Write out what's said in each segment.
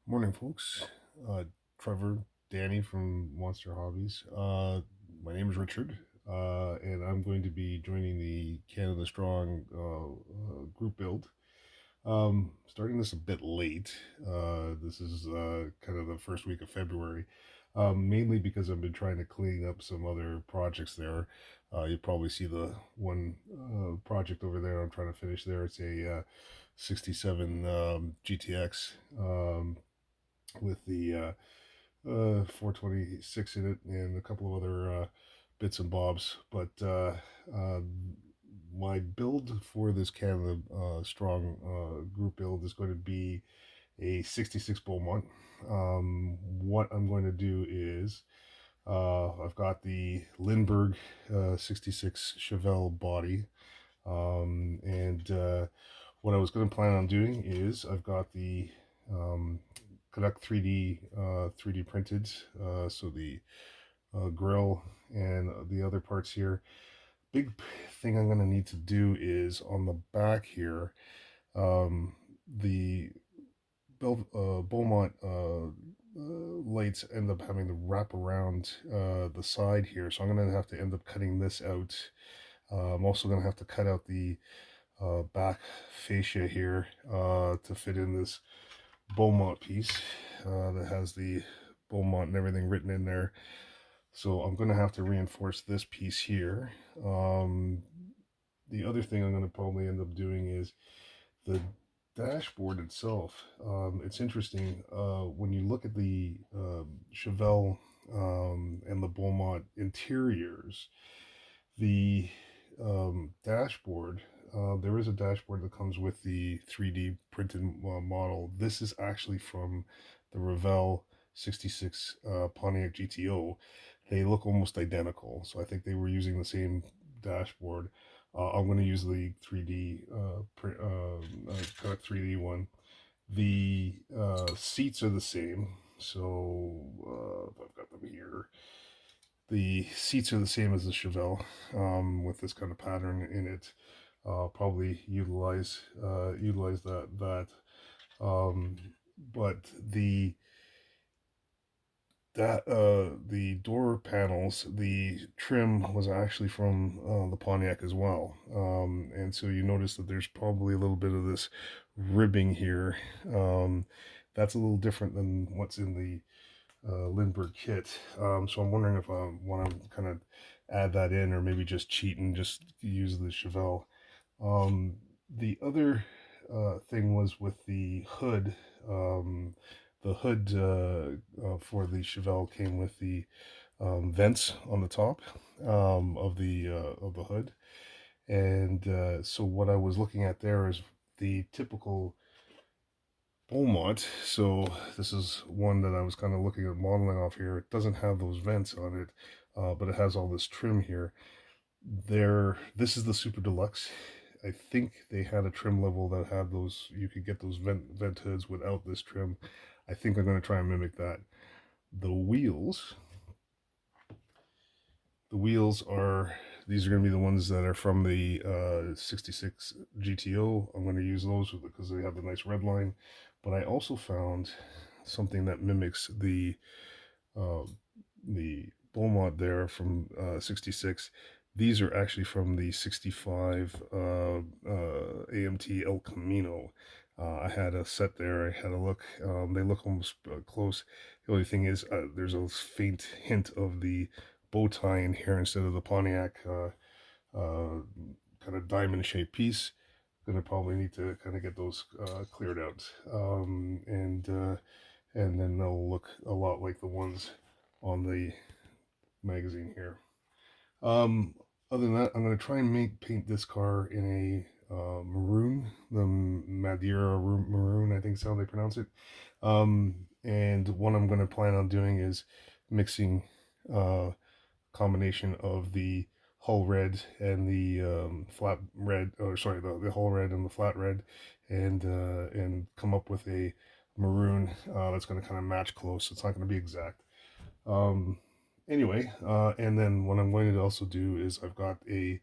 Morning, folks. Trevor, Danny from Monster Hobbies. My name is Richard, and I'm going to be joining the Canada Strong group build. Starting this a bit late. This is kind of the first week of February, mainly because I've been trying to clean up some other projects there. You probably see the one project over there I'm trying to finish there. It's a 67 GTX. With the 426 in it and a couple of other bits and bobs. But my build for this Canada Strong group build is going to be a 66 Beaumont. What I'm going to do is I've got the Lindbergh 66 Chevelle body. And what I was going to plan on doing is I've got the Canuck 3D printed, so the grill and the other parts here. Big thing I'm going to need to do is on the back here, the Beaumont lights end up having to wrap around the side here, so I'm going to have to end up cutting this out. I'm also going to have to cut out the back fascia here to fit in this Beaumont piece that has the Beaumont and everything written in there. So I'm going to have to reinforce this piece here. The other thing I'm going to probably end up doing is the dashboard itself. It's interesting when you look at the Chevelle and the Beaumont interiors, the dashboard. There is a dashboard that comes with the 3D printed model. This is actually from the Revell 66 Pontiac GTO. They look almost identical, so I think they were using the same dashboard. I'm going to use the 3D kind of 3D one. The seats are the same, so I've got them here. The seats are the same as the Chevelle, with this kind of pattern in it. Probably utilize that. Um, but the door panels, the trim was actually from the Pontiac as well, and so you notice that there's probably a little bit of this ribbing here. That's a little different than what's in the Lindbergh kit. So I'm wondering if I want to kind of add that in, or maybe just cheat and just use the Chevelle. The other thing was with the hood. The hood for the Chevelle came with the vents on the top of the hood, and so what I was looking at there is the typical Beaumont. So this is one that I was kind of looking at modeling off here. It doesn't have those vents on it, but it has all this trim here. This is the Super Deluxe. I think they had a trim level that had those. You could get those vent hoods without this trim. I think I'm going to try and mimic that. The wheels. The wheels are these are going to be the ones that are from the 66 GTO. I'm going to use those because they have the nice red line. But I also found something that mimics uh, the Beaumont there from 66. These are actually from the 65 AMT El Camino. I had a set there. I had a look. They look almost close. The only thing is, there's a faint hint of the bow tie in here instead of the Pontiac kind of diamond shaped piece. Gonna probably need to kind of get those cleared out, and then they'll look a lot like the ones on the magazine here. Um, Other than that, I'm gonna try and paint this car in a maroon, the Madeira maroon, I think is how they pronounce it. And what I'm gonna plan on doing is mixing combination of the hull red and the flat red, or sorry, the hull red and the flat red, and come up with a maroon that's going to kind of match close. It's not going to be exact. Um, anyway, and then what I'm going to also do is I've got in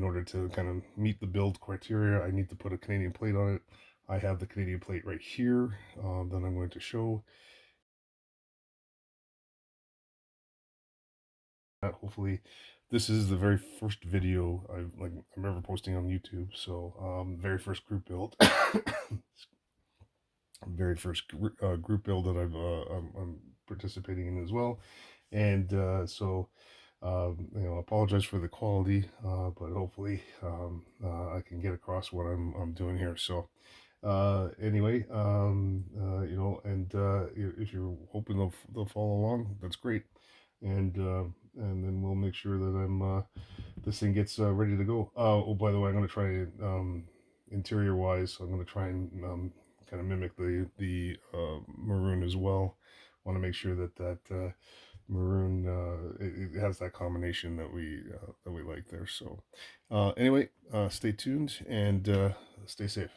order to kind of meet the build criteria, I need to put a Canadian plate on it. I have the Canadian plate right here that I'm going to show. Hopefully, this is the very first video I'm ever posting on YouTube. So, very first group build, very first group build that I'm participating in as well, and apologize for the quality, but hopefully I can get across what I'm doing here. So anyway, and if you're hoping they'll follow along, that's great, and then we'll make sure that this thing gets ready to go. Oh, by the way, I'm going to try interior wise. So I'm going to try and kind of mimic the maroon as well. Want to make sure that maroon it has that combination that we like there. So anyway, stay tuned and stay safe.